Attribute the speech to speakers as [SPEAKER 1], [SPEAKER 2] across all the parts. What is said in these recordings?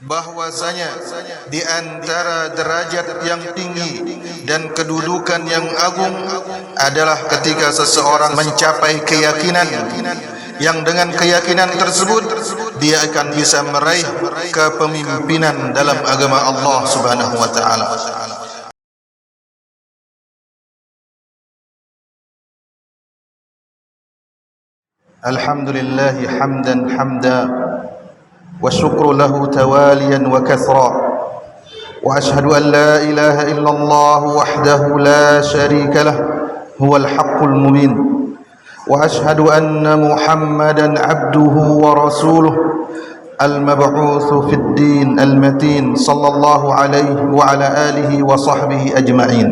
[SPEAKER 1] bahwasanya di antara derajat yang tinggi dan kedudukan yang agung adalah ketika seseorang mencapai keyakinan yang dengan keyakinan tersebut dia akan bisa meraih kepemimpinan dalam agama Allah Subhanahu wa taala. Alhamdulillah hamdan hamda والشكر له تواليا وكثرا وأشهد أن لا إله إلا الله وحده لا شريك له هو الحق المبين وأشهد أن محمدا عبده ورسوله المبعوث في الدين المتين صلى الله عليه وعلى آله وصحبه أجمعين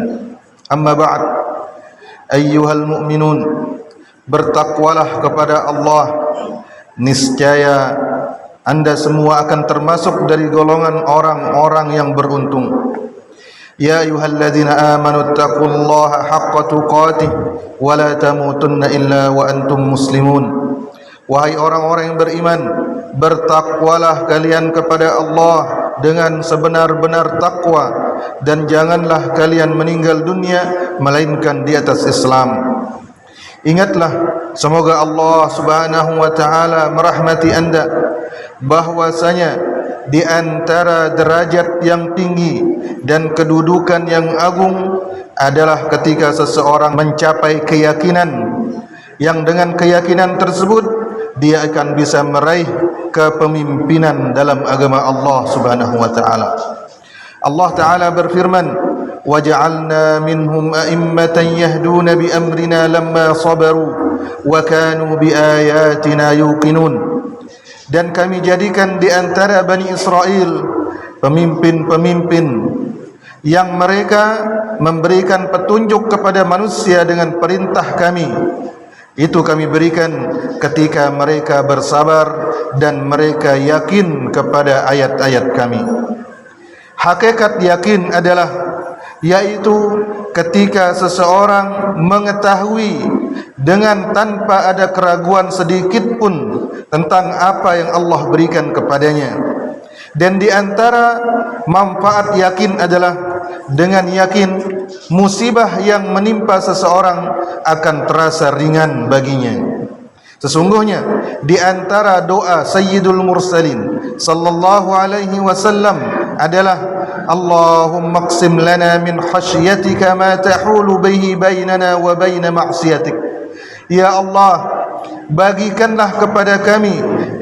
[SPEAKER 1] أما بعد أيها المؤمنون bertakwalah kepada Allah, niscaya Anda semua akan termasuk dari golongan orang-orang yang beruntung. Ya ayyuhalladzina amanu taqullaha haqqa tuqatih wa la tamutunna illa wa antum muslimun. Wahai orang-orang yang beriman, bertakwalah kalian kepada Allah dengan sebenar-benar takwa dan janganlah kalian meninggal dunia melainkan di atas Islam. Ingatlah, semoga Allah Subhanahu wa taala merahmati Anda, bahwasanya di antara derajat yang tinggi dan kedudukan yang agung adalah ketika seseorang mencapai keyakinan yang dengan keyakinan tersebut dia akan bisa meraih kepemimpinan dalam agama Allah Subhanahu wa taala. Allah taala berfirman, وَجَعَلْنَا مِنْهُمْ أَئِمَّةً يَهْدُونَ بِأَمْرِنَا لَمَّا صَبَرُوا وَكَانُوا بِآيَاتِنَا يُوقِنُونَ. Dan kami jadikan di antara Bani Israel pemimpin-pemimpin yang mereka memberikan petunjuk kepada manusia dengan perintah kami. Itu kami berikan ketika mereka bersabar dan mereka yakin kepada ayat-ayat kami. Hakikat yakin adalah yaitu ketika seseorang mengetahui dengan tanpa ada keraguan sedikit pun tentang apa yang Allah berikan kepadanya. Dan di antara manfaat yakin adalah dengan yakin musibah yang menimpa seseorang akan terasa ringan baginya. Sesungguhnya di antara doa Sayyidul Mursalin sallallahu alaihi wasallam adalah Allahumma qsim lana min khasyatika ma tahulu bihi bainana wa bain ma'siyatik. Ya Allah, bagikanlah kepada kami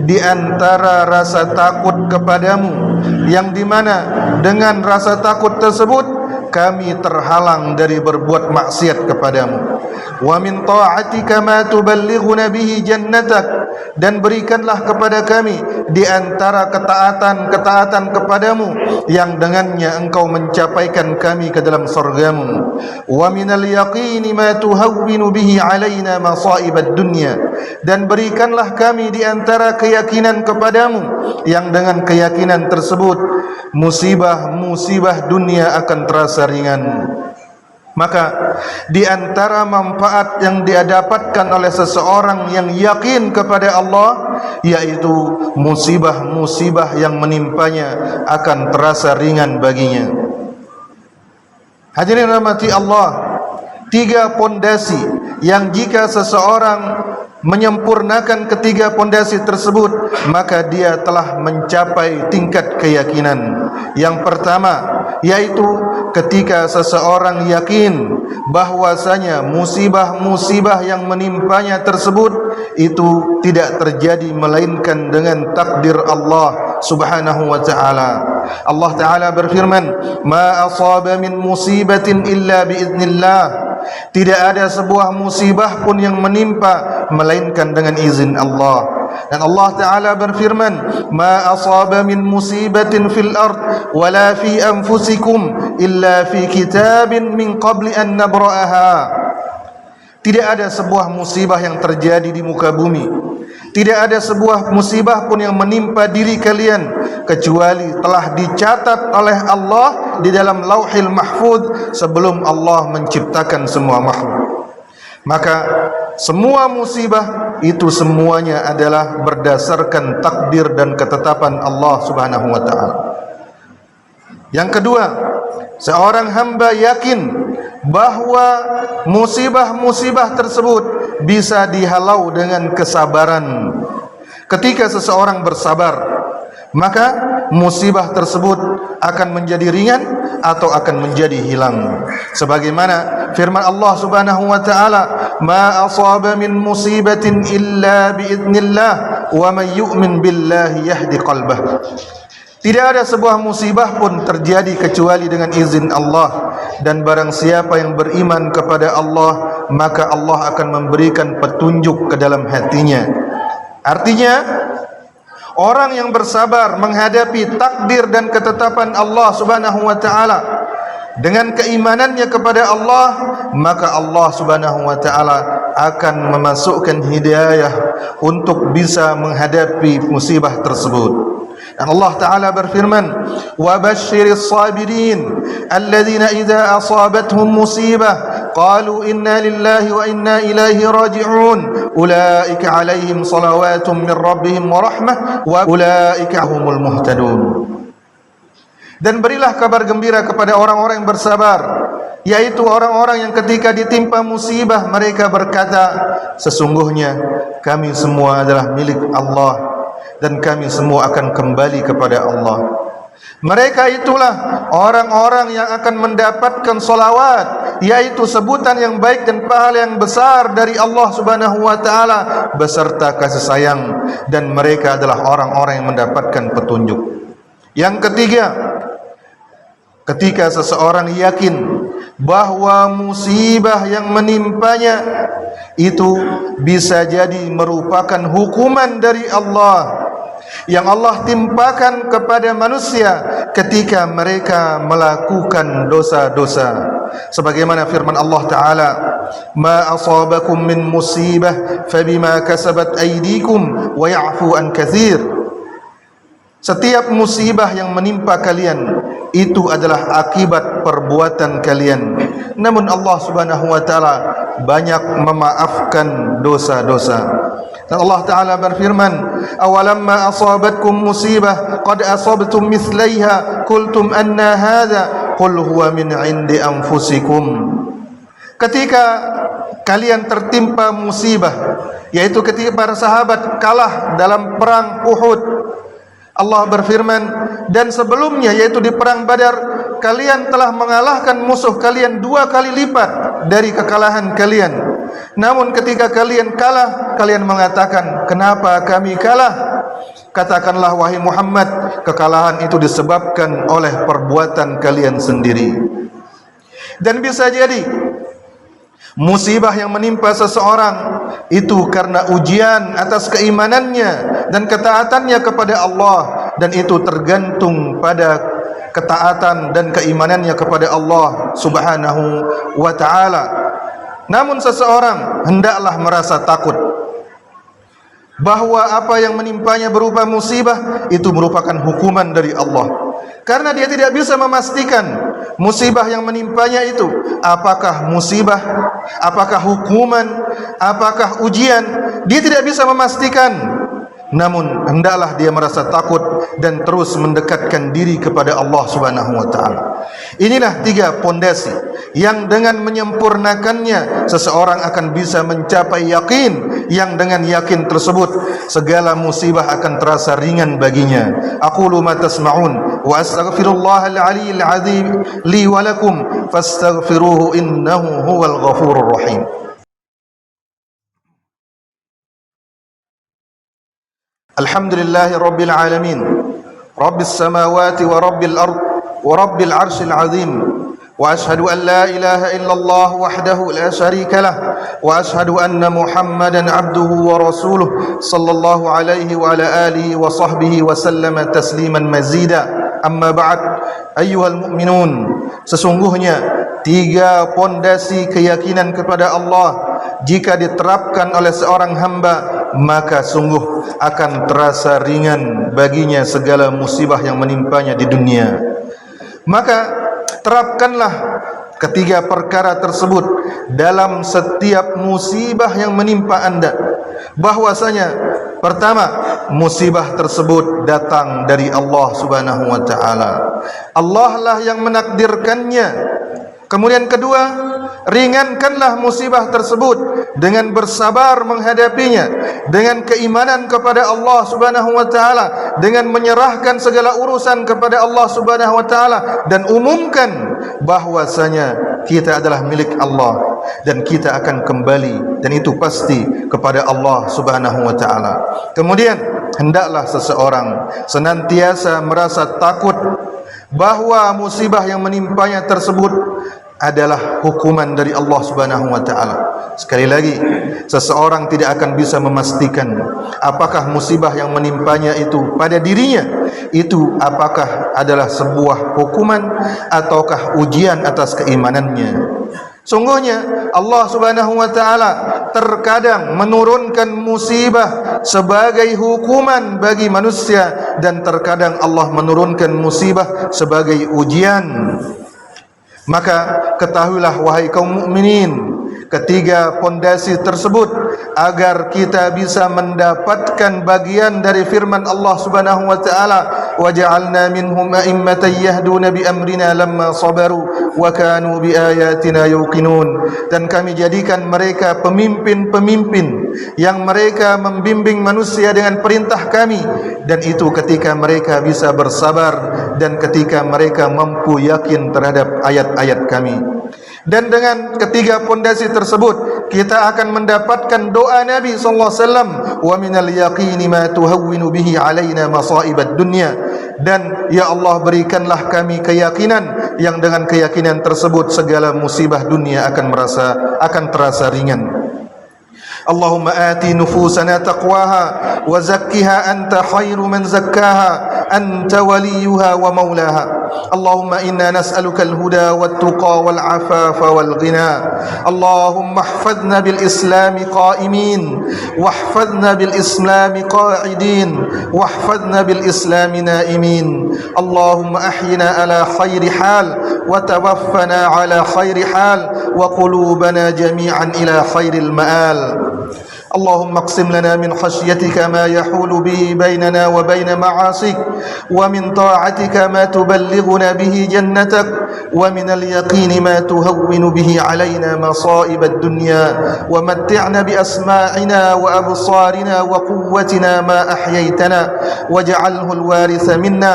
[SPEAKER 1] di antara rasa takut kepadamu yang dimana dengan rasa takut tersebut kami terhalang dari berbuat maksiat kepadamu. Wa min ta'atika ma tuballighuna bihi jannatak, dan berikanlah kepada kami di antara ketaatan-ketaatan kepadamu yang dengannya engkau mencapaikan kami ke dalam surgamu. Wa minal yaqini ma tuhawwinu bihi alaina masaibad dunya, dan berikanlah kami di antara keyakinan kepadamu yang dengan keyakinan tersebut musibah-musibah dunia akan terasa ringan. Maka di antara manfaat yang didapatkan oleh seseorang yang yakin kepada Allah, yaitu musibah-musibah yang menimpanya akan terasa ringan baginya. Hadirin rahmati Allah, 3 pondasi yang jika seseorang menyempurnakan ketiga pondasi tersebut maka dia telah mencapai tingkat keyakinan. Yang pertama yaitu ketika seseorang yakin bahwasanya musibah-musibah yang menimpanya tersebut itu tidak terjadi melainkan dengan takdir Allah Subhanahu wa taala. Allah taala berfirman, "Ma asaba min musibatin illa biiznillah." Tidak ada sebuah musibah pun yang menimpa melainkan dengan izin Allah. Dan Allah Ta'ala berfirman, "Ma asaba min musibatin fil ard wala fi anfusikum illa fi kitabin min qabli an nabra'aha." Tidak ada sebuah musibah yang terjadi di muka bumi, tidak ada sebuah musibah pun yang menimpa diri kalian kecuali telah dicatat oleh Allah di dalam Lauhil Mahfuz sebelum Allah menciptakan semua makhluk. Maka semua musibah itu semuanya adalah berdasarkan takdir dan ketetapan Allah Subhanahu wa taala. Yang kedua, seorang hamba yakin bahwa musibah-musibah tersebut bisa dihalau dengan kesabaran. Ketika seseorang bersabar, maka musibah tersebut akan menjadi ringan atau akan menjadi hilang. Sebagaimana firman Allah Subhanahu wa taala, "Ma asaba min musibatin illa biidznillah wa may yu'min billahi yahdi qalbah." Tidak ada sebuah musibah pun terjadi kecuali dengan izin Allah, dan barang siapa yang beriman kepada Allah, maka Allah akan memberikan petunjuk ke dalam hatinya. Artinya, orang yang bersabar menghadapi takdir dan ketetapan Allah Subhanahu wa taala dengan keimanannya kepada Allah, maka Allah Subhanahu wa taala akan memasukkan hidayah untuk bisa menghadapi musibah tersebut. Dan Allah Ta'ala berfirman, "Wa basyiris sabirin alladzina idza asabatuhum musibah qalu inna lillahi wa inna ilaihi raji'un ulaika 'alaihim salawatun min rabbihim wa rahmah wa ulaika humul muhtadun." Dan berilah kabar gembira kepada orang-orang yang bersabar, yaitu orang-orang yang ketika ditimpa musibah mereka berkata, "Sesungguhnya kami semua adalah milik Allah dan kami semua akan kembali kepada Allah." Mereka itulah orang-orang yang akan mendapatkan salawat, yaitu sebutan yang baik dan pahala yang besar dari Allah Subhanahu wa taala beserta kasih sayang, dan mereka adalah orang-orang yang mendapatkan petunjuk. Yang ketiga, ketika seseorang yakin bahwa musibah yang menimpanya itu bisa jadi merupakan hukuman dari Allah yang Allah timpakan kepada manusia ketika mereka melakukan dosa-dosa. Sebagaimana firman Allah Ta'ala, "Ma asabakum min musibah fabima kasabat aydikum wa ya'fu an katsir." Setiap musibah yang menimpa kalian itu adalah akibat perbuatan kalian, namun Allah Subhanahu wa taala banyak memaafkan dosa-dosa. Dan Allah Ta'ala berfirman, "Awalamma asabatkum musibah qad asabtum mithlaiha qultum anna hadha qul huwa min 'indi anfusikum." Ketika kalian tertimpa musibah, yaitu ketika para sahabat kalah dalam perang Uhud, Allah berfirman, dan sebelumnya yaitu di perang Badar, kalian telah mengalahkan musuh kalian 2 kali lipat dari kekalahan kalian. Namun ketika kalian kalah, kalian mengatakan, "Kenapa kami kalah?" Katakanlah wahai Muhammad, kekalahan itu disebabkan oleh perbuatan kalian sendiri. Dan bisa jadi musibah yang menimpa seseorang itu karena ujian atas keimanannya dan ketaatannya kepada Allah, dan itu tergantung pada ketaatan dan keimanannya kepada Allah Subhanahu wa taala. Namun seseorang hendaklah merasa takut bahwa apa yang menimpanya berupa musibah itu merupakan hukuman dari Allah, karena dia tidak bisa memastikan musibah yang menimpanya itu apakah musibah, apakah hukuman, apakah ujian. Dia tidak bisa memastikan. Namun hendaklah dia merasa takut dan terus mendekatkan diri kepada Allah Subhanahu wa taala. Inilah 3 pondasi yang dengan menyempurnakannya seseorang akan bisa mencapai yakin, yang dengan yakin tersebut segala musibah akan terasa ringan baginya. Aqulu ma tasma'un wa astaghfirullahal 'aliyyil 'azim li wa lakum fastaghfiruhu innahu huwal ghafurur rahim. Alhamdulillahi rabbil alamin, rabbis samawati wa rabbil ard wa rabbil arshil azim, wa ashhadu an la ilaha illallah wahdahu la sharika lah, wa ashhadu anna Muhammadan abduhu wa rasuluh sallallahu alaihi wa ala alihi wa sahbihi wa sallama tasliman mazida. Amma ba'd, ayyuhal mu'minun, sesungguhnya 3 pondasi keyakinan kepada Allah jika diterapkan oleh seorang hamba, maka sungguh akan terasa ringan baginya segala musibah yang menimpanya di dunia. Maka terapkanlah ketiga perkara tersebut dalam setiap musibah yang menimpa anda, bahwasanya pertama, musibah tersebut datang dari Allah Subhanahu wa taala. Allah lah yang menakdirkannya. Kemudian kedua, ringankanlah musibah tersebut dengan bersabar menghadapinya, dengan keimanan kepada Allah Subhanahu wa taala, dengan menyerahkan segala urusan kepada Allah Subhanahu wa taala, dan umumkan bahwasanya kita adalah milik Allah dan kita akan kembali, dan itu pasti kepada Allah Subhanahu wa taala. Kemudian hendaklah seseorang senantiasa merasa takut bahwa musibah yang menimpanya tersebut adalah hukuman dari Allah Subhanahu wa taala. Sekali lagi, seseorang tidak akan bisa memastikan apakah musibah yang menimpanya itu pada dirinya itu apakah adalah sebuah hukuman ataukah ujian atas keimanannya. Sungguhnya Allah Subhanahu wa taala terkadang menurunkan musibah sebagai hukuman bagi manusia, dan terkadang Allah menurunkan musibah sebagai ujian. Maka ketahuilah wahai kaum mukminin, ketiga pondasi tersebut agar kita bisa mendapatkan bagian dari firman Allah Subhanahu wa taala, waja'alna minhum a'immatan yahduna bi amrina lamma sabaru wa kanu bi ayatina yuqinun. Dan kami jadikan mereka pemimpin-pemimpin yang mereka membimbing manusia dengan perintah kami, dan itu ketika mereka bisa bersabar dan ketika mereka mampu yakin terhadap ayat-ayat kami. Dan dengan ketiga pondasi tersebut kita akan mendapatkan doa Nabi sallallahu alaihi wasallam, wa minal yaqini ma tuhawwinu bihi alaina masaibad dunya. Dan ya Allah, berikanlah kami keyakinan yang dengan keyakinan tersebut segala musibah dunia akan terasa ringan. Allahumma ati nufusana taqwaha wa zakkiha anta khairu man zakkaha anta waliyuha wa maulaha. Allahumma inna nas'aluka al-huda wat-tuqa wal-afafa wal-ghina. Allahumma ihfadhna bil-islami qa'imin wahfadhna bil-islami qa'idin wahfadhna bil-islami na'imin. Allahumma ahyina ala khairi hal wa tawaffana ala khairi hal wa qulubana jami'an ila khairil ma'al. اللهم اقسم لنا من خشيتك ما يحول به بيننا وبين معاصيك، ومن طاعتك ما تبلغنا به جنتك، ومن اليقين ما تهون به علينا مصائب الدنيا، ومتعنا بأسماعنا وأبصارنا وقوتنا ما أحييتنا، واجعله الوارث منا،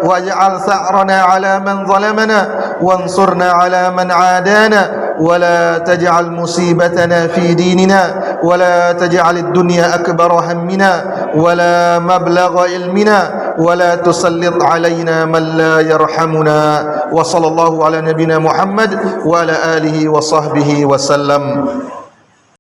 [SPEAKER 1] واجعل ثأرنا على من ظلمنا، وانصرنا على من عادانا، ولا تجعل مصيبتنا في ديننا، ولا تجعل الدنيا أكبر همنا ولا مبلغ علمنا، ولا تسلط علينا من لا يرحمنا. وصلى الله على نبينا محمد وعلى آله وصحبه وسلم.